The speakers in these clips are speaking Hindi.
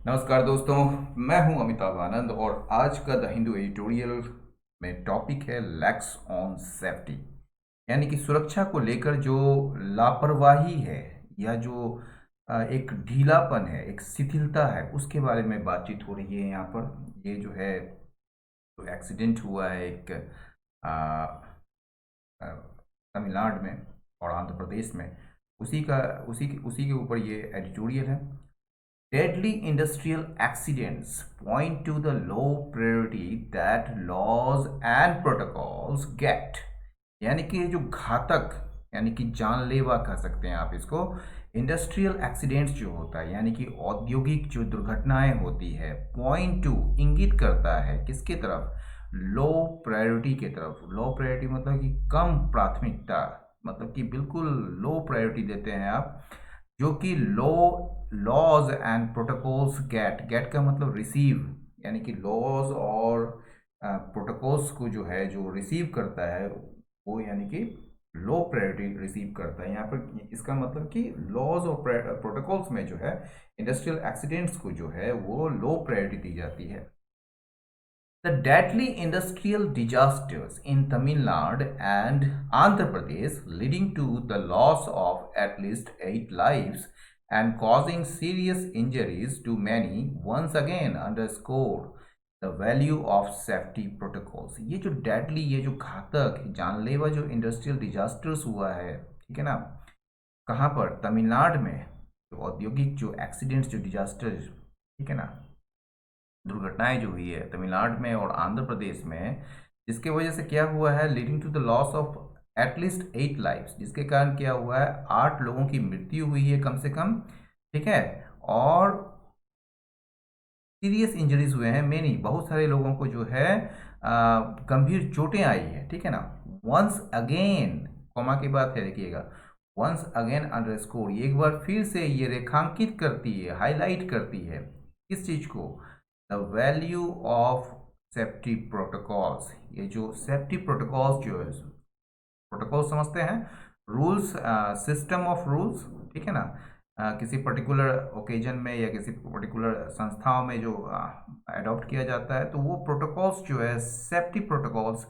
नमस्कार दोस्तों। मैं हूं अमिताभ आनंद और आज का द हिंदू एडिटोरियल में टॉपिक है लैक्स ऑन सेफ्टी, यानी कि सुरक्षा को लेकर जो लापरवाही है या जो एक ढीलापन है, एक शिथिलता है, उसके बारे में बातचीत हो रही है यहाँ पर। ये जो है तो एक्सीडेंट हुआ है एक आ, आ, तमिलनाडु में और आंध्र प्रदेश में। उसी का उसी के ऊपर ये एडिटोरियल है। Deadly industrial accidents point to the low priority that laws and protocols get। यानी कि जो घातक, यानी कि जानलेवा कह सकते हैं आप इसको, इंडस्ट्रियल एक्सीडेंट्स जो होता है, यानी कि औद्योगिक जो दुर्घटनाएं होती है, पॉइंट टू इंगित करता है किसके तरफ? लो प्रायोरिटी के तरफ। लो प्रायोरिटी मतलब कि कम प्राथमिकता, मतलब कि बिल्कुल लो प्रायोरिटी देते हैं आप, जो कि लो लॉज एंड प्रोटोकॉल्स गेट का मतलब रिसीव, यानी कि लॉज और प्रोटोकॉल्स को जो है जो रिसीव करता है वो, यानी कि लो प्रायोरिटी रिसीव करता है। यहाँ पर इसका मतलब कि लॉज और प्रोटोकॉल्स में जो है इंडस्ट्रियल एक्सीडेंट्स को जो है वो लो प्रायोरिटी दी जाती है। The deadly industrial disasters in Tamil Nadu and Andhra Pradesh, leading to the loss of at least 8 lives and causing serious injuries to many, once again underscore the value of safety protocols। ये जो डेडली, ये जो घातक जानलेवा जो इंडस्ट्रियल डिजास्टर्स हुआ है, ठीक है ना, कहाँ पर? तमिलनाडु में। जो औद्योगिक जो एक्सीडेंट्स, जो डिजास्टर, ठीक है ना, दुर्घटनाएं जो हुई है तमिलनाडु में और आंध्र प्रदेश में, जिसके वजह से क्या हुआ है, leading to the loss of at least 8 lives, जिसके कारण क्या हुआ है, 8 लोगों की मृत्यु हुई है कम से कम, ठीक है। और सीरियस इंजरीज हुए हैं मेनी, बहुत सारे लोगों को जो है गंभीर चोटें आई है, ठीक है ना। वंस अगेन, कॉमा की बात है, देखिएगा, वंस अगेन अंडरस्कोर, एक बार फिर से ये रेखांकित करती है, हाईलाइट करती है किस चीज को? The value of safety protocols. ये जो सेफ्टी प्रोटोकॉल्स जो है, प्रोटोकॉल समझते हैं, रूल्स, सिस्टम ऑफ रूल्स, ठीक है ना। किसी पर्टिकुलर ओकेजन में या किसी पर्टिकुलर संस्थाओं में जो अडॉप्ट किया जाता है, तो वो प्रोटोकॉल्स जो है, सेफ्टी प्रोटोकॉल्स,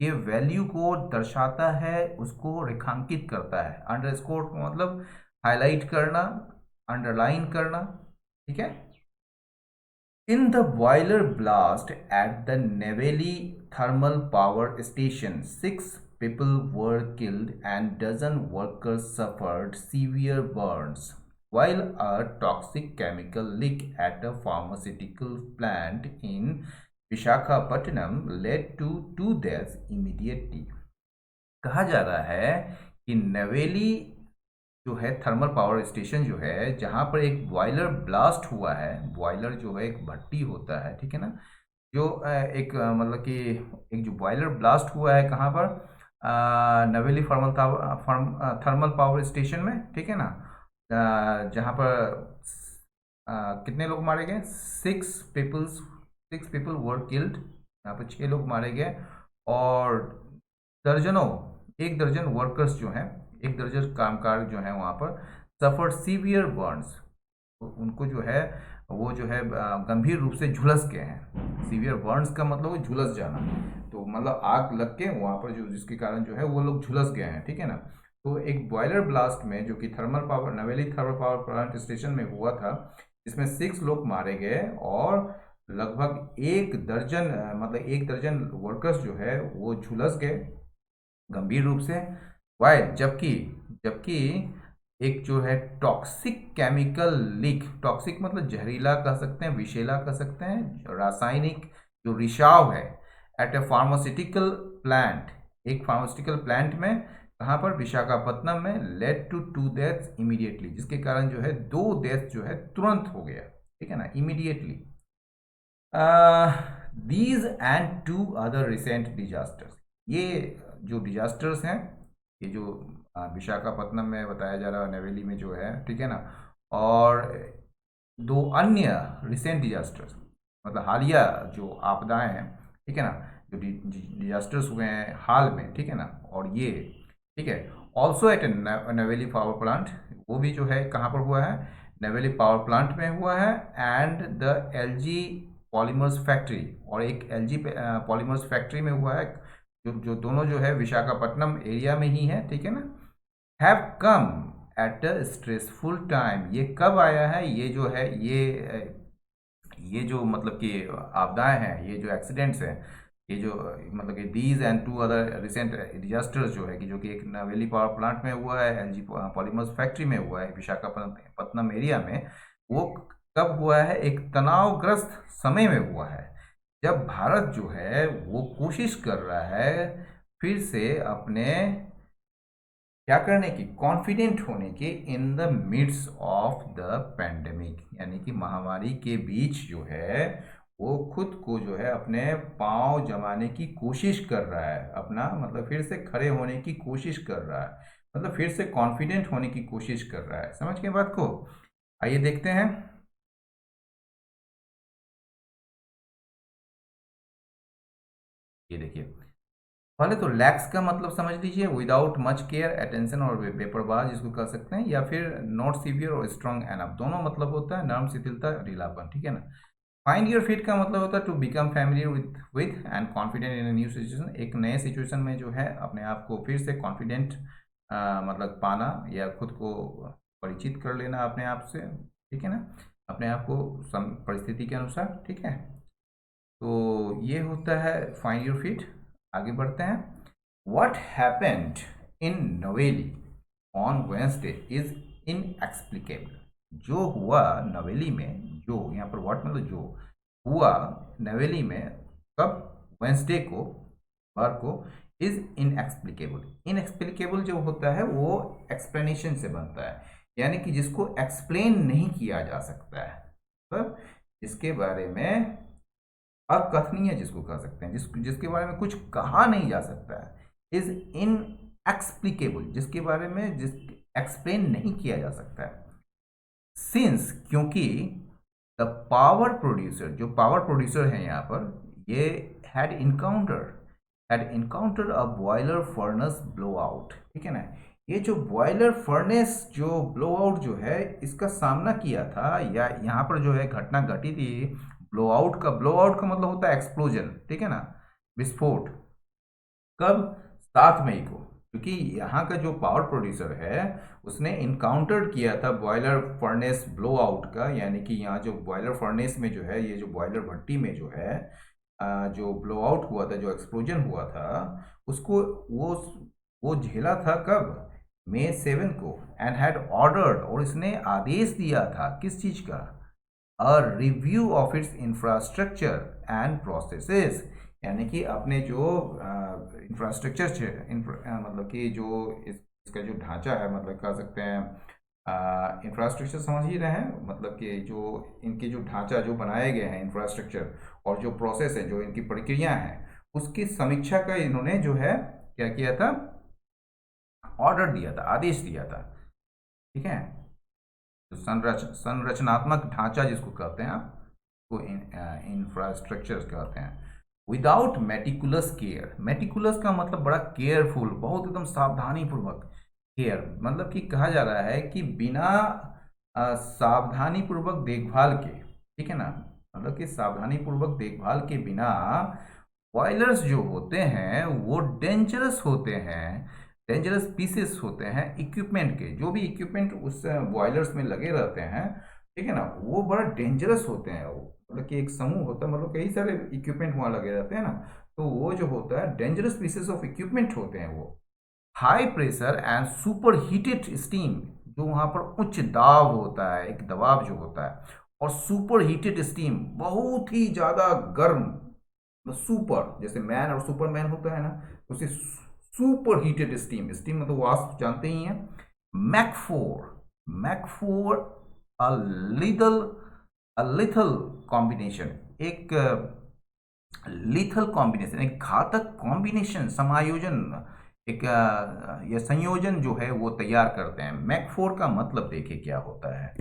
ये वैल्यू को दर्शाता है, उसको रेखांकित करता है। अंडरस्कोर मतलब हाईलाइट करना, अंडरलाइन करना, ठीक है। In the boiler blast at the Neyveli thermal power station, 6 people were killed and dozen workers suffered severe burns, while a toxic chemical leak at a pharmaceutical plant in Vishakhapatnam led to 2 deaths immediately। कहा जा रहा है कि नवेली जो है थर्मल पावर स्टेशन जो है, जहाँ पर एक बॉयलर ब्लास्ट हुआ है। बॉयलर जो है एक भट्टी होता है, ठीक है ना, जो एक मतलब कि एक जो बॉयलर ब्लास्ट हुआ है कहाँ पर? नवेली थर्मल पावर स्टेशन में, ठीक है ना। जहाँ पर कितने लोग मारे गए? 6 पीपल वर किल्ड। यहाँ पर 6 लोग मारे गए और दर्जनों, 1 दर्जन वर्कर्स जो हैं, 1 दर्जन कामगार जो हैं वहाँ पर सफर सीवियर बर्न्स। उनको जो है वो जो है गंभीर रूप से झुलस गए हैं। सीवियर बर्न्स का मतलब झुलस जाना, तो मतलब आग लग के वहाँ पर जो, जिसके कारण जो है वो लोग झुलस गए हैं, ठीक है ना। तो एक बॉयलर ब्लास्ट में, जो कि थर्मल पावर, नवेली थर्मल पावर प्लांट स्टेशन में हुआ था, जिसमें 6 लोग मारे गए और लगभग 1 दर्जन, मतलब 1 दर्जन वर्कर्स जो है वो झुलस गए गंभीर रूप से। वाइल जबकि जबकि एक जो है टॉक्सिक केमिकल लीक, टॉक्सिक मतलब जहरीला कह सकते हैं, विषैला कह सकते हैं, रासायनिक जो रिसाव है, एट ए फार्मास्यूटिकल प्लांट, एक फार्मास्यूटिकल प्लांट में, कहाँ पर? विशाखापत्तनम में, लेड टू 2 डेथ्स इमीडिएटली, जिसके कारण जो है 2 डेथ जो है तुरंत हो गया, ठीक है ना, immediately. These and 2 other recent disasters, ये जो डिजास्टर्स हैं, ये जो विशाखापत्तनम में बताया जा रहा है, नवेली में जो है, ठीक है ना, और 2 अन्य रिसेंट डिजास्टर्स, मतलब हालिया जो आपदाएं हैं, ठीक है ना, जो डिजास्टर्स हुए हैं हाल में, ठीक है ना, और ये, ठीक है, ऑल्सो एट नवेली पावर प्लांट, वो भी जो है कहाँ पर हुआ है? नेवेली पावर प्लांट में हुआ है, and the LG polymers factory, और एक एलजी पॉलीमर्स फैक्ट्री में हुआ है, जो दोनों जो है विशाखापट्टनम एरिया में ही है, ठीक है ना। Have come at a stressful time, ये कब आया है, ये जो है ये जो मतलब कि आपदाएं हैं, ये जो एक्सीडेंट्स हैं, ये जो मतलब कि these and two other recent disasters जो है कि जो कि एक नवेली पावर प्लांट में हुआ है, एलजी पॉलीमर्स फैक्ट्री में हुआ है विशाखापट्टनम एरिया में, वो कब हुआ है, एक तनावग्रस्त समय में हुआ है, जब भारत जो है वो कोशिश कर रहा है फिर से अपने क्या करने की, कॉन्फिडेंट होने की, in the midst of the pandemic, यानी कि महामारी के बीच जो है वो खुद को जो है अपने पांव जमाने की कोशिश कर रहा है, अपना मतलब फिर से खड़े होने की कोशिश कर रहा है, मतलब फिर से कॉन्फिडेंट होने की कोशिश कर रहा है। समझ गए बात को? आइए देखते हैं। ये देखिए, पहले तो लैक्स का मतलब समझ लीजिए, विदाउट मच केयर, अटेंशन और बेपरवाह जिसको कह सकते हैं, या फिर नॉट सीवियर और स्ट्रांग एनफ, दोनों मतलब होता है नरम, शिथिलता, ढीलापन, ठीक है ना। फाइंड योर फिट का मतलब होता है to become familiar with and confident in new situation, एक नए सिचुएशन में जो है अपने आप को फिर से कॉन्फिडेंट मतलब पाना या खुद को परिचित कर लेना अपने आप से, ठीक है ना, अपने आप को परिस्थिति के अनुसार, ठीक है। तो ये होता है फाइंड योर फिट। आगे बढ़ते हैं। व्हाट हैपेंड इन नवेली ऑन वेंसडे इज इनएक्सप्लिकेबल, जो हुआ नवेली में, जो यहाँ पर व्हाट मतलब जो हुआ नवेली में कब, वेंसडे को, बार को, इज इनएक्सप्लिकेबल। इनएक्सप्लिकेबल जो होता है वो एक्सप्लेनेशन से बनता है, यानी कि जिसको एक्सप्लेन नहीं किया जा सकता है, तो जिसके बारे में अकथनीय जिसको कह सकते हैं, जिसके बारे में कुछ कहा नहीं जा सकता है, इज इन एक्सप्लिकेबल, जिसके बारे में जिस एक्सप्लेन नहीं किया जा सकता है। सिंस, क्योंकि द पावर प्रोड्यूसर, जो पावर प्रोड्यूसर है यहाँ पर, ये had encounter a boiler furnace blow out, ठीक है ना। ये जो बॉयलर फर्नेस जो ब्लो आउट जो है इसका सामना किया था, या यहाँ पर जो है घटना घटी थी ब्लो आउट का मतलब होता है एक्सप्लोजन, ठीक है ना, विस्फोट। कब? 7 मई को, क्योंकि यहाँ का जो पावर प्रोड्यूसर है उसने इनकाउंटर किया था बॉयलर फर्नेस ब्लो आउट का, यानी कि यहाँ जो बॉयलर फर्नेस में जो है, ये जो बॉयलर भट्टी में जो है जो ब्लो आउट हुआ था, जो एक्सप्लोजन हुआ था, उसको वो झेला था कब? May 7 को, एंड हैड ऑर्डर्ड, और इसने आदेश दिया था किस चीज का? A review of its infrastructure and processes, यानी कि अपने जो इंफ्रास्ट्रक्चर मतलब कि जो इसका जो ढांचा है, मतलब कह सकते हैं इंफ्रास्ट्रक्चर समझ ही रहे हैं, मतलब कि जो इनके जो ढांचा जो बनाए गए हैं इंफ्रास्ट्रक्चर, और जो प्रोसेस है, जो इनकी प्रक्रिया है, उसकी समीक्षा का इन्होंने जो है क्या किया था? ऑर्डर दिया था, आदेश दिया था, ठीक है। तो संरचनात्मक ढांचा जिसको कहते हैं आप, को इंफ्रास्ट्रक्चर कहते हैं। विदाउट मेटिकुलस केयर, मेटिकुलस का मतलब बड़ा केयरफुल, बहुत एकदम सावधानी पूर्वक, केयर मतलब कि कहा जा रहा है कि बिना सावधानी पूर्वक देखभाल के, ठीक है ना, मतलब कि सावधानी पूर्वक देखभाल के बिना बॉयलर्स जो होते हैं वो डेंजरस होते हैं, डेंजरस पीसेस होते हैं इक्विपमेंट के, जो भी इक्विपमेंट उस बॉयलर्स में लगे रहते हैं, ठीक है ना, वो बड़ा डेंजरस होते हैं। वो मतलब कि एक समूह होता है, मतलब कई सारे इक्विपमेंट वहाँ लगे रहते हैं ना, तो वो जो होता है डेंजरस पीसेस ऑफ इक्विपमेंट होते हैं वो। High pressure and super heated steam, जो वहाँ पर उच्च दाब होता है, एक दबाव जो होता है, और सुपर हीटेड स्टीम, बहुत ही ज़्यादा गर्म, सुपर जैसे मैन और सुपरमैन होता है ना, उसे सुपर हीटेड स्टीम, स्टीम मतलब वाष्प जानते ही हैं। मैक 4 लिथल लिथल कॉम्बिनेशन, एक लिथल कॉम्बिनेशन, एक घातक कॉम्बिनेशन, समायोजन, एक ये संयोजन जो है वो तैयार करते हैं। मैक 4 का मतलब देखिए क्या होता है।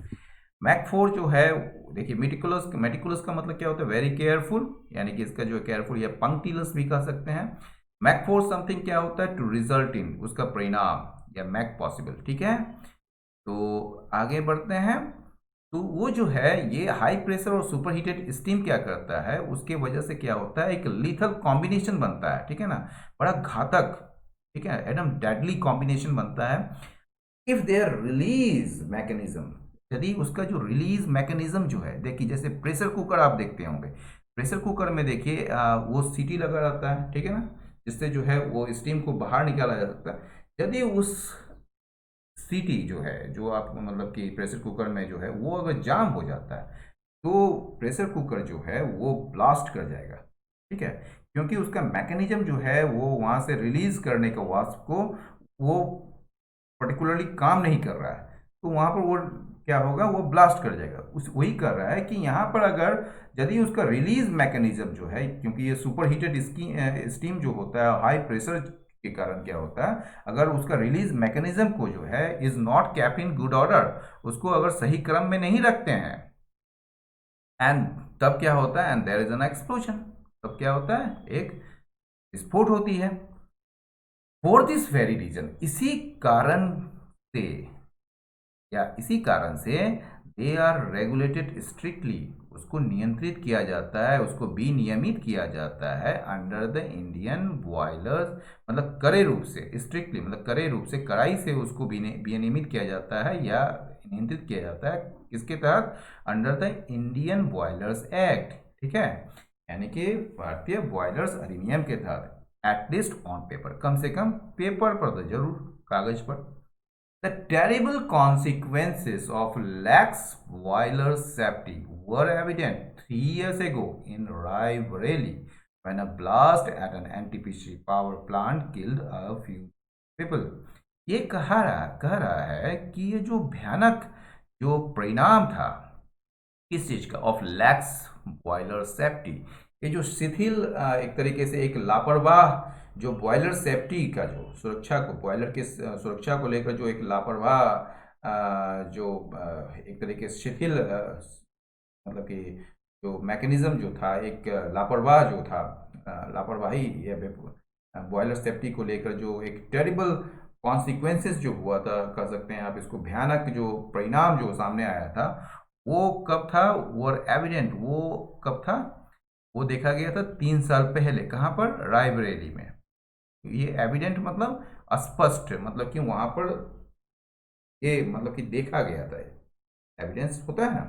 मैक 4 जो है, देखिए मेटिकुलस, मेटिकुलस का मतलब क्या होता है? वेरी केयरफुल, यानी कि इसका जो केयरफुल या पंक्टिलस भी कह सकते हैं। मैक 4 समथिंग क्या होता है? टू रिजल्ट इन, उसका परिणाम, या मैक पॉसिबल, ठीक है। तो आगे बढ़ते हैं। तो वो जो है ये हाई प्रेशर और सुपर हीटेड स्टीम क्या करता है, उसके वजह से क्या होता है, एक लीथल कॉम्बिनेशन बनता है, ठीक है ना, बड़ा घातक, ठीक है, एकदम डेडली कॉम्बिनेशन बनता है। इफ देयर रिलीज मैकेनिज्म, यदि उसका जो रिलीज मैकेनिज्म जो है, देखिए जैसे प्रेशर कुकर आप देखते होंगे, प्रेशर कुकर में देखिए वो सीटी लगा रहता है, ठीक है ना, जिससे जो है वो स्टीम को बाहर निकाला जा सकता है। यदि उस सीटी जो है, जो आप मतलब कि प्रेशर कुकर में जो है वो अगर जाम हो जाता है, तो प्रेशर कुकर जो है वो ब्लास्ट कर जाएगा, ठीक है, क्योंकि उसका मैकेनिज्म जो है वो वहां से रिलीज करने का वाष्प को वो पर्टिकुलरली काम नहीं कर रहा है, तो वहां पर वो क्या होगा, वो ब्लास्ट कर जाएगा। उस वही कर रहा है कि यहाँ पर अगर यदि उसका रिलीज मैकेनिज्म जो है, क्योंकि ये सुपर हीटेड स्टीम जो होता है हाई प्रेशर के कारण क्या होता है, अगर उसका रिलीज मैकेनिज्म को जो है is not kept in good order, उसको अगर सही क्रम में नहीं रखते हैं, एंड तब क्या होता है, and there is an explosion, तब क्या होता है, एक विस्फोट होती है। फॉर दिस वेरी रीजन, इसी कारण से, या इसी कारण से दे आर रेगुलेटेड स्ट्रिक्टली, उसको नियंत्रित किया जाता है, उसको विनियमित किया जाता है अंडर द इंडियन बॉयलर्स, मतलब कड़े रूप से, स्ट्रिक्टली मतलब कड़े रूप से, कड़ाई से उसको विनियमित किया जाता है या नियंत्रित किया जाता है, किसके तहत, under the Indian boilers act, ठीक है, यानी कि भारतीय बॉयलर्स अधिनियम के तहत, एटलीस्ट ऑन पेपर, कम से कम पेपर पर तो जरूर, कागज पर। The terrible consequences of lax boiler safety were evident 3 years ago in Raebareli when a blast at an NTPC power plant killed a few people. ये कह रहा है कि ये जो भयानक जो परिणाम था किस चीज का, ऑफ लैक्स बॉयलर सेफ्टी, ये जो शिथिल एक तरीके से एक लापरवाह जो बॉयलर सेफ्टी का जो सुरक्षा को, बॉयलर के सुरक्षा को लेकर जो एक लापरवाह जो एक तरीके से शिथिल मतलब कि जो मैकेनिज्म जो था, एक लापरवाह जो था, लापरवाही या बॉयलर सेफ्टी को लेकर जो एक टेरिबल कॉन्सिक्वेंसेस जो हुआ था, कह सकते हैं आप इसको, भयानक जो परिणाम जो सामने आया था, वो कब था, वो एविडेंट, वो कब था, वो देखा गया था 3 साल पहले, कहाँ पर, रायबरेली में। ये एविडेंट मतलब स्पष्ट, मतलब कि वहां पर ये मतलब कि देखा गया था, एविडेंस होता है ना,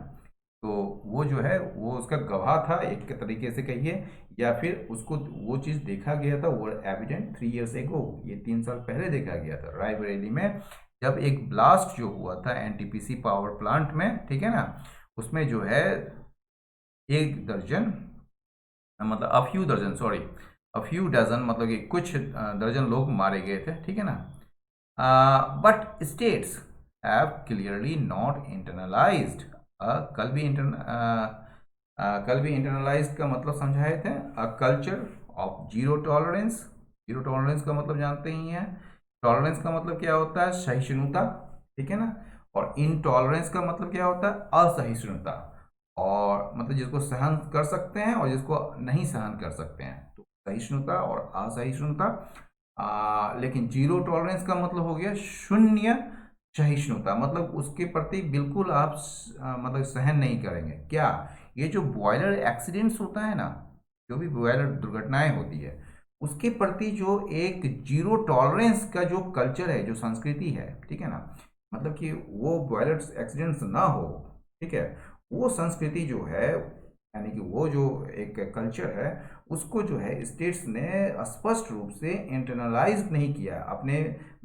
तो वो जो है वो उसका गवाह था एक तरीके से कहिए, या फिर उसको वो चीज देखा गया था, वो एविडेंट 3 years एगो, ये 3 साल पहले देखा गया था रायबरेली में, जब एक ब्लास्ट जो हुआ था एनटीपीसी पावर प्लांट में, ठीक है ना, उसमें जो है 1 दर्जन, मतलब अफ्यू दर्जन, सॉरी अफ्यू डजन, मतलब कि कुछ दर्जन लोग मारे गए थे, ठीक है ना, but states have clearly not internalised, कल भी इंटरनलाइज्ड का मतलब समझाए थे, a culture of zero tolerance. Zero tolerance का मतलब जानते ही हैं, टॉलरेंस का मतलब क्या होता है, सहिष्णुता, ठीक है ना, और इनटॉलरेंस का मतलब क्या होता है, असहिष्णुता, और मतलब जिसको सहन कर सकते हैं और जिसको नहीं सहन कर सकते हैं, तो सहिष्णुता और असहिष्णुता। लेकिन जीरो टॉलरेंस का मतलब हो गया शून्य सहिष्णुता, मतलब उसके प्रति बिल्कुल आप मतलब सहन नहीं करेंगे। क्या, ये जो बॉयलर एक्सीडेंट्स होता है ना, जो भी बॉयलर दुर्घटनाएं होती है, उसके प्रति जो एक जीरो टॉलरेंस का जो कल्चर है, जो संस्कृति है, ठीक है ना, मतलब कि वो बॉयलर एक्सीडेंट्स ना हो, ठीक है, वो संस्कृति जो है, यानी कि वो जो एक कल्चर है, उसको जो है स्टेट्स ने स्पष्ट रूप से इंटरनलाइज नहीं किया, अपने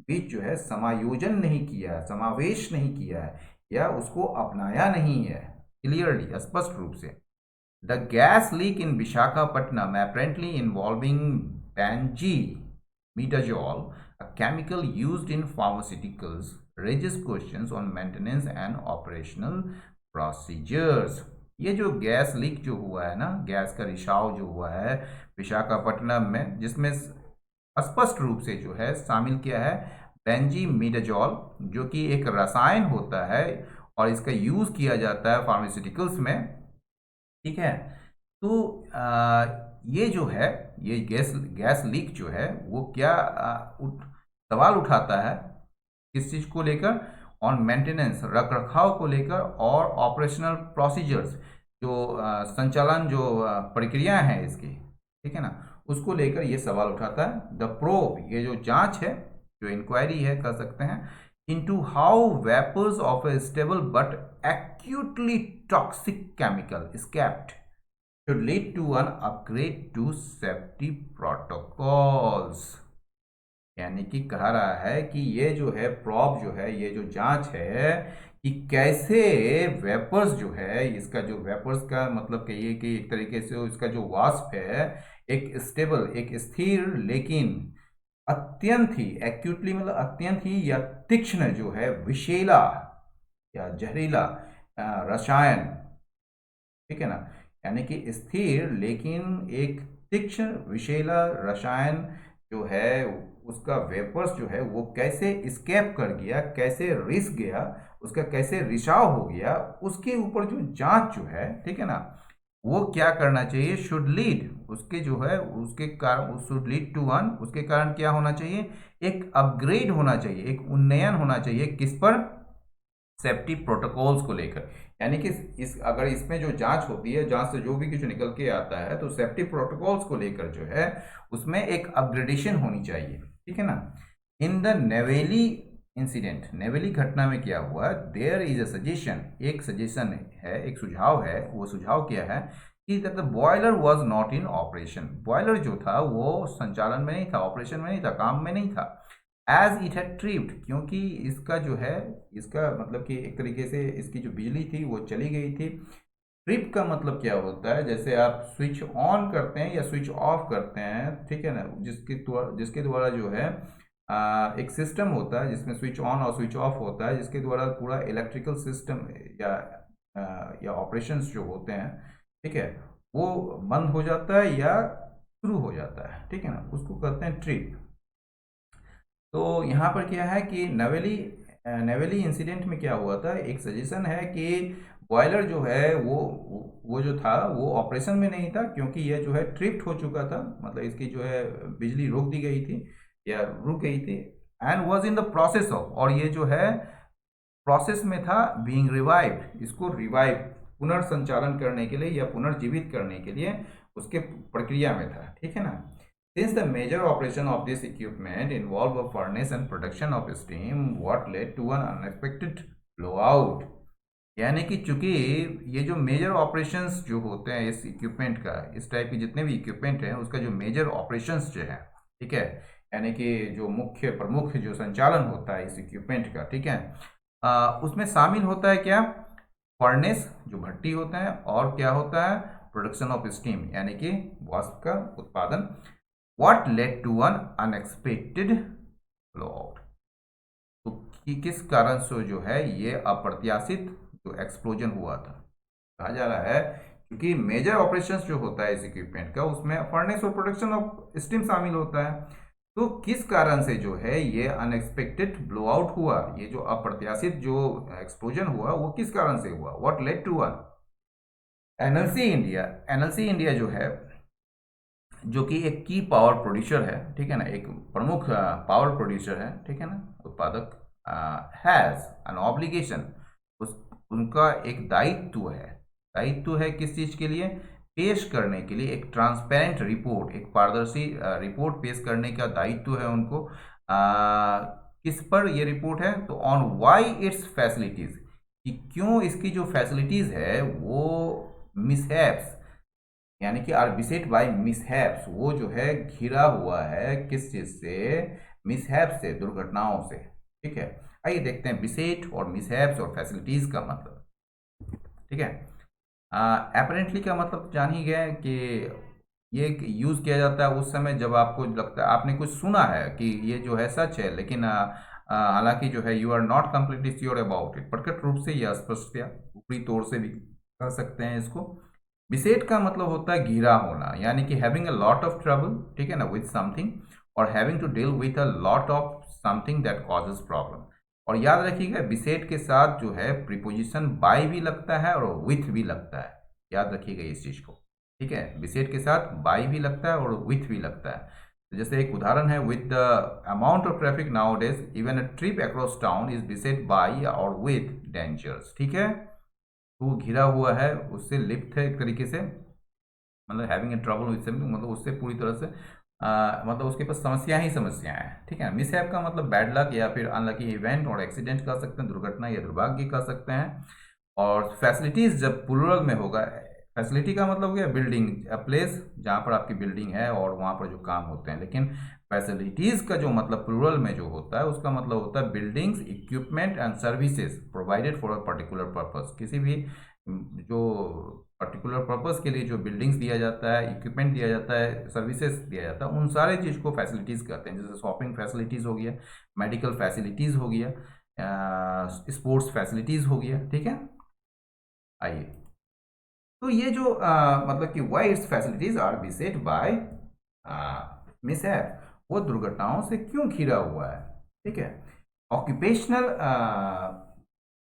बीच जो है समायोजन नहीं किया, समावेश नहीं किया है, या उसको अपनाया नहीं है क्लियरली, स्पष्ट रूप से। The gas leak in Visakhapatnam apparently involving benzimidazole, a chemical used in pharmaceuticals, raises questions on maintenance and operational procedures. ये जो गैस लीक जो हुआ है ना, गैस का रिसाव जो हुआ है विशाखापट्टनम में, जिसमें स्पष्ट रूप से जो है शामिल किया है बेंजीमिडाजोल, जो कि एक रसायन होता है और इसका यूज किया जाता है फार्मास्यूटिकल्स में, ठीक है, तो ये जो है, ये गैस गैस लीक जो है वो क्या सवाल उठाता है, किस चीज को लेकर, ऑन मेंटेनेंस, रख रखाव को लेकर, और ऑपरेशनल प्रोसीजर्स, जो संचालन, जो प्रक्रियाएं हैं इसकी, ठीक है ना, उसको लेकर ये सवाल उठाता है। द प्रोब, ये जो जांच है, जो इंक्वायरी है कह सकते हैं, into how vapours of a stable but acutely toxic chemical escaped should lead to an upgrade to safety protocols। यानी कि कह रहा है कि ये जो है प्रॉब जो है, ये जो जांच है कि कैसे वेपर्स जो है, इसका जो वेपर्स का मतलब कहिए कि एक तरीके से इसका जो वाष्प है, एक स्टेबल, एक स्थिर, लेकिन अत्यंत ही एक्यूटली मतलब अत्यंत ही या तीक्ष्ण जो है विषैला या जहरीला रसायन, ठीक है ना, यानी कि स्थिर लेकिन एक तीक्ष्ण विषैला रसायन जो है, उसका वेपर्स जो है वो कैसे स्केप कर गया, कैसे रिस गया, उसका कैसे रिसाव हो गया, उसके ऊपर जो जांच जो है, ठीक है ना, वो क्या करना चाहिए, शुड लीड, उसके जो है उसके कारण, शुड लीड टू वन, उसके कारण क्या होना चाहिए, एक अपग्रेड होना चाहिए, एक उन्नयन होना चाहिए, किस पर, सेफ्टी प्रोटोकॉल्स को लेकर। यानी कि इस अगर इसमें जो जांच होती है, जांच से जो भी कुछ निकल के आता है, तो सेफ्टी प्रोटोकॉल्स को लेकर जो है उसमें एक अपग्रेडेशन होनी चाहिए, ठीक है ना। In the Neyveli incident, Neyveli घटना में क्या हुआ, देयर इज अ सजेशन, एक सजेशन है, एक सुझाव है, वो सुझाव क्या है कि the boiler was not in operation, boiler जो था वो संचालन में नहीं था, ऑपरेशन में नहीं था, काम में नहीं था, एज इट हैड ट्रिप्ड, क्योंकि इसका जो है, इसका मतलब कि एक तरीके से इसकी जो बिजली थी वो चली गई थी। ट्रिप का मतलब क्या होता है, जैसे आप स्विच ऑन करते हैं या स्विच ऑफ करते हैं, ठीक है ना, जिसके द्वारा जो है एक सिस्टम होता है जिसमें स्विच ऑन और स्विच ऑफ होता है, जिसके द्वारा पूरा इलेक्ट्रिकल सिस्टम या ऑपरेशंस जो होते हैं, ठीक है, वो बंद हो जाता है या शुरू हो जाता है, ठीक है ना, उसको कहते हैं ट्रिप। तो यहाँ पर क्या है कि नवेली इंसिडेंट में क्या हुआ था, एक सजेशन है कि बॉयलर जो है वो जो था वो ऑपरेशन में नहीं था, क्योंकि ये जो है ट्रिप्ट हो चुका था, मतलब इसकी जो है बिजली रोक दी गई थी या रुक गई थी, and was in the process of, और ये जो है प्रोसेस में था, बीइंग रिवाइव्ड, इसको रिवाइव, पुनर्संचालन करने के लिए या पुनर्जीवित करने के लिए उसके प्रक्रिया में था, ठीक है ना। Since the major operation of this equipment involve a furnace and production of steam, what led to an unexpected blowout? यानी कि चूंकि ये जो मेजर ऑपरेशंस जो होते हैं इस इक्विपमेंट का, इस टाइप के जितने भी इक्विपमेंट हैं उसका जो मेजर ऑपरेशंस जो है, ठीक है, यानी कि जो मुख्य प्रमुख जो संचालन होता है इस इक्विपमेंट का, ठीक है, उसमें शामिल होता है क्या, फर्नेस जो भट्टी होता है, और क्या होता है, प्रोडक्शन ऑफ स्टीम यानी कि वाष्प का उत्पादन। What led to an unexpected blowout? तो किस कारण से जो है ये अप्रत्याशित जो एक्सप्लोजन हुआ था, कहा जा रहा है क्योंकि मेजर ऑपरेशंस जो होता है इस इक्विपमेंट का, उसमें फर्नेस और प्रोडक्शन ऑफ स्टीम शामिल होता है। तो किस कारण से जो है ये अनएक्सपेक्टेड ब्लोआउट हुआ, ये जो अप्रत्याशित जो एक्सप्लोजन हुआ वो किस कारण से हुआ, what led to one, NLC India जो है, जो कि एक की पावर प्रोड्यूसर है, ठीक है ना, एक प्रमुख पावर प्रोड्यूसर है, ठीक है ना, उत्पादक, हैज एन ऑब्लिगेशन, उनका एक दायित्व है किस चीज के लिए, पेश करने के लिए एक ट्रांसपेरेंट रिपोर्ट, एक पारदर्शी रिपोर्ट पेश करने का दायित्व है उनको। किस पर ये रिपोर्ट है, तो ऑन वाई इट्स फैसिलिटीज, कि क्यों इसकी जो फैसिलिटीज है वो मिसहैप्स, यानी कि आर बिसेट बाय मिसहैप्स, वो जो है घिरा हुआ है किस चीज से, मिसहैप से, दुर्घटनाओं से, ठीक है। आइए देखते हैं बिसेट और मिसहैप्स और फैसिलिटीज का मतलब, ठीक है। अपेरेंटली का मतलब जान ही गए कि ये यूज किया जाता है उस समय जब आपको लगता है आपने कुछ सुना है कि ये जो है सच है, लेकिन हालांकि जो है you are not completely sure about it, प्रकट रूप से या स्पष्टता ऊपरी तौर से भी कह सकते हैं इसको। बिसेट का मतलब होता है घिरा होना, यानी कि having a lot of trouble, ठीक है ना, विथ समथिंग, और having to deal with a lot of something that causes problem. और याद रखिएगा बिसेट के साथ जो है प्रीपोजिशन बाय भी लगता है और विथ भी लगता है, याद रखिएगा इस चीज को, ठीक है, बिसेट के साथ बाय भी लगता है और विथ भी लगता है। जैसे एक उदाहरण है, with the amount of traffic now days even a trip across town is बिसेट by और विद डेंजर्स। ठीक है, तो वो घिरा हुआ है, उससे लिप्त है एक तरीके से, मतलब having a trouble with something, मतलब उससे पूरी तरह से मतलब उसके पास समस्याएं ही समस्याएं हैं। ठीक है, मिसहैप का मतलब बैड लक या फिर अनलकी इवेंट और एक्सीडेंट कह सकते हैं, दुर्घटना या दुर्भाग्य कह सकते हैं। और फैसिलिटीज जब प्लूरल में होगा, फैसिलिटी का मतलब हो गया बिल्डिंग, प्लेस जहाँ पर आपकी बिल्डिंग है और वहाँ पर जो काम होते हैं। लेकिन फैसिलिटीज का जो मतलब प्लूरल में जो होता है उसका मतलब होता है buildings, equipment and services provided for a particular purpose. किसी भी जो पर्टिकुलर पर्पस के लिए जो बिल्डिंग्स दिया जाता है, इक्विपमेंट दिया जाता है, सर्विसेज दिया जाता है, उन सारे चीज़ को फैसिलिटीज़ कहते हैं। जैसे शॉपिंग फैसिलिटीज़ हो गया, मेडिकल फैसिलिटीज़ हो गया, स्पोर्ट्स फैसिलिटीज़ हो गया। ठीक है, आइए, तो ये जो मतलब कि why it's facilities are beset by mishap, वो दुर्घटनाओं से क्यों घिरा हुआ है। ठीक है, ऑक्यूपेशनल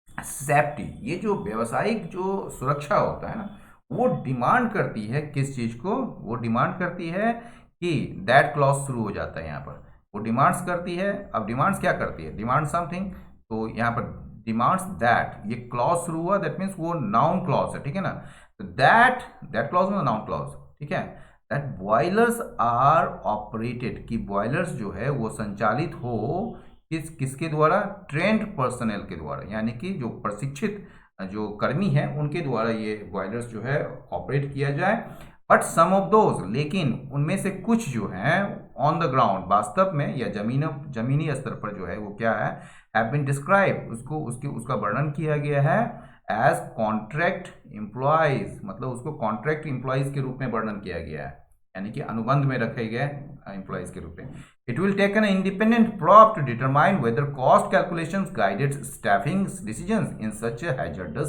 सेफ्टी, ये जो व्यवसायिक जो सुरक्षा होता है ना, वो डिमांड करती है किस चीज को, वो डिमांड करती है कि दैट क्लॉज शुरू हो जाता है यहाँ पर, वो डिमांड्स करती है। अब डिमांड्स क्या करती है, डिमांड समथिंग, तो यहाँ पर डिमांड्स दैट, ये क्लॉज शुरू हुआ, दैट मीन्स वो नाउन क्लॉज है। ठीक है ना, तो दैट दैट क्लॉज में नाउन क्लॉज। ठीक है, दैट बॉयलर्स आर ऑपरेटेड, कि बॉयलर्स जो है वो संचालित हो किसके द्वारा, ट्रेंड पर्सनल के द्वारा, यानी कि जो प्रशिक्षित जो कर्मी हैं उनके द्वारा ये बॉयलर्स जो है ऑपरेट किया जाए। बट सम ऑफ दोज, लेकिन उनमें से कुछ जो हैं ऑन द ग्राउंड, वास्तव में या जमीनी स्तर पर जो है वो क्या है, हैव बीन डिस्क्राइब, उसका वर्णन किया गया है एज कॉन्ट्रैक्ट एम्प्लॉयज, मतलब उसको कॉन्ट्रैक्ट एम्प्लॉयज के रूप में वर्णन किया गया है, यानी कि अनुबंध में रखे गए एम्प्लॉयज के रूप में। It will take an independent probe to determine whether cost calculations guided staffing decisions in such a hazardous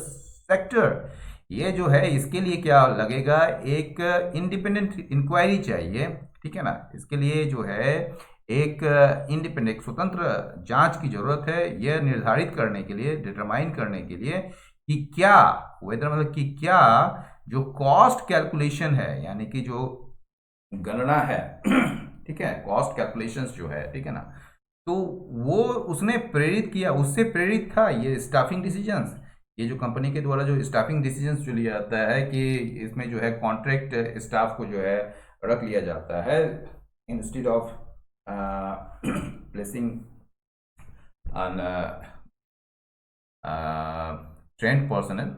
sector. ये जो है इसके लिए क्या लगेगा, एक इंडिपेंडेंट इंक्वायरी चाहिए। ठीक है ना, इसके लिए जो है एक इंडिपेंडेंट, एक स्वतंत्र जांच की जरूरत है, यह निर्धारित करने के लिए, डिटरमाइन करने के लिए कि क्या, वेदर मतलब कि क्या जो कॉस्ट कैलकुलेशन है, यानी कि जो गणना है ठीक है, कॉस्ट कैलकुलेशंस जो है, ठीक है ना, तो वो उसने प्रेरित किया, उससे प्रेरित था ये स्टाफिंग डिसीजंस। ये जो कंपनी के द्वारा जो स्टाफिंग डिसीजंस जो लिया जाता है कि इसमें जो है कॉन्ट्रैक्ट स्टाफ को जो है रख लिया जाता है instead of placing on trend personal.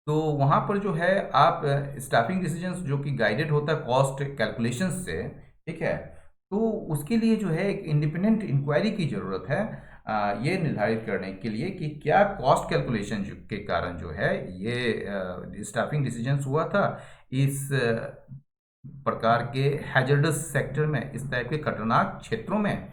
तो वहाँ पर जो है आप स्टाफिंग डिसीजंस जो कि गाइडेड होता है कॉस्ट कैलकुलेशंस से, ठीक है, तो उसके लिए जो है एक इंडिपेंडेंट इंक्वायरी की ज़रूरत है ये निर्धारित करने के लिए कि क्या कॉस्ट कैलकुलेशन के कारण जो है ये स्टाफिंग डिसीजंस हुआ था इस प्रकार के हैजर्डस सेक्टर में, इस टाइप के खतरनाक क्षेत्रों में।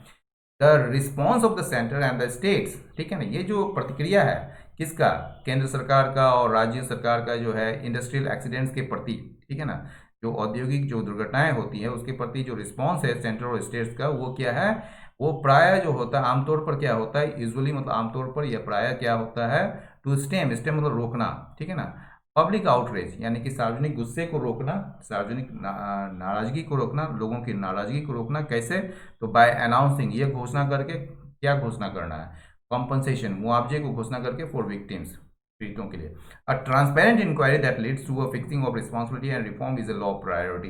The response of the centre and the states, ठीक है ना, ये जो प्रतिक्रिया है किसका, केंद्र सरकार का और राज्य सरकार का जो है इंडस्ट्रियल एक्सीडेंट्स के प्रति, ठीक है ना, जो औद्योगिक जो दुर्घटनाएं होती है उसके प्रति जो रिस्पॉन्स है सेंटर और स्टेट्स का, वो क्या है, वो प्राय जो होता है आमतौर पर क्या होता है, यूजुअली मतलब आमतौर पर या प्राय क्या होता है, टू स्टेम मतलब रोकना, ठीक है ना, पब्लिक आउटरीच यानी कि सार्वजनिक गुस्से को रोकना, सार्वजनिक नाराजगी को रोकना, लोगों की नाराजगी को रोकना, कैसे, तो बाय अनाउंसिंग, ये घोषणा करके, क्या घोषणा करना है, कॉम्पनसेशन, मुआवजे को घोषणा करके फॉर विक्टिम्स, पीड़ितों के लिए। A transparent inquiry that leads to a fixing of responsibility and reform is a law priority.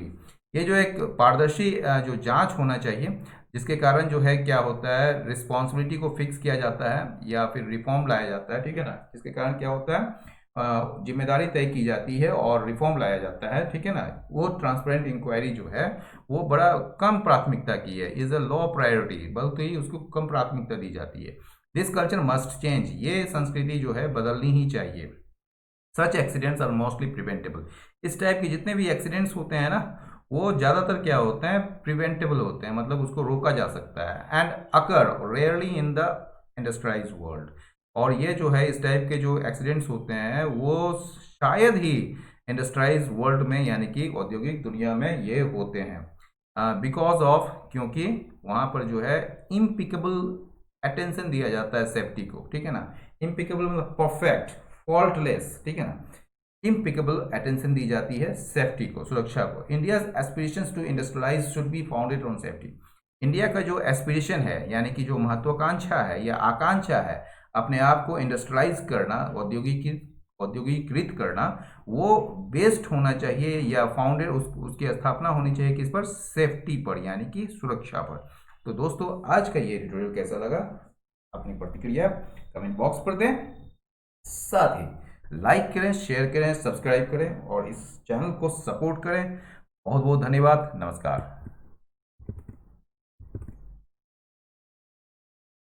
ये जो एक पारदर्शी जो जांच होना चाहिए जिसके कारण जो है क्या होता है, रिस्पॉन्सिबिलिटी को फिक्स किया जाता है या फिर रिफॉर्म लाया जाता है, ठीक है ना, जिसके कारण क्या होता है, जिम्मेदारी तय की जाती है और रिफॉर्म लाया जाता है, ठीक है ना, वो ट्रांसपेरेंट इंक्वायरी जो है वो बड़ा कम प्राथमिकता की है, इज अ लॉ प्रायोरिटी, बल्कि उसको कम प्राथमिकता दी जाती है। दिस कल्चर मस्ट चेंज, ये संस्कृति जो है बदलनी ही चाहिए। सच एक्सीडेंट्स आर मोस्टली प्रिवेंटेबल, इस टाइप के जितने भी एक्सीडेंट्स होते हैं ना वो ज़्यादातर क्या होते हैं, प्रिवेंटेबल होते हैं, मतलब उसको रोका जा सकता है। And occur rarely in the industrialised world, और ये जो है इस टाइप के जो एक्सीडेंट्स होते हैं वो शायद ही इंडस्ट्रियलाइज वर्ल्ड में यानी कि औद्योगिक दुनिया में ये होते हैं बिकॉज ऑफ, क्योंकि वहाँ पर जो है इम्पिकेबल अटेंशन दिया जाता है सेफ्टी को, ठीक है ना, इम्पिकेबल मतलब परफेक्ट, फॉल्टलेस, ठीक है ना, इम्पिकेबल अटेंशन दी जाती है सेफ्टी को, सुरक्षा को। India's aspirations to industrialise should be founded on safety, India का जो एस्पिरेशन है, यानी कि जो महत्वाकांक्षा है या आकांक्षा है, अपने आप को इंडस्ट्रियलाइज करना, औद्योगिकीकृत करना, वो बेस्ड होना चाहिए या फाउंडेड उसकी स्थापना होनी चाहिए किस पर? सेफ्टी पर, यानी कि सुरक्षा पर। तो दोस्तों, आज का ये ट्यूटोरियल कैसा लगा? अपनी प्रतिक्रिया कमेंट बॉक्स पर दें। साथ ही लाइक करें, शेयर करें, सब्सक्राइब करें और इस चैनल को सपोर्ट करें। बहुत बहुत धन्यवाद। नमस्कार।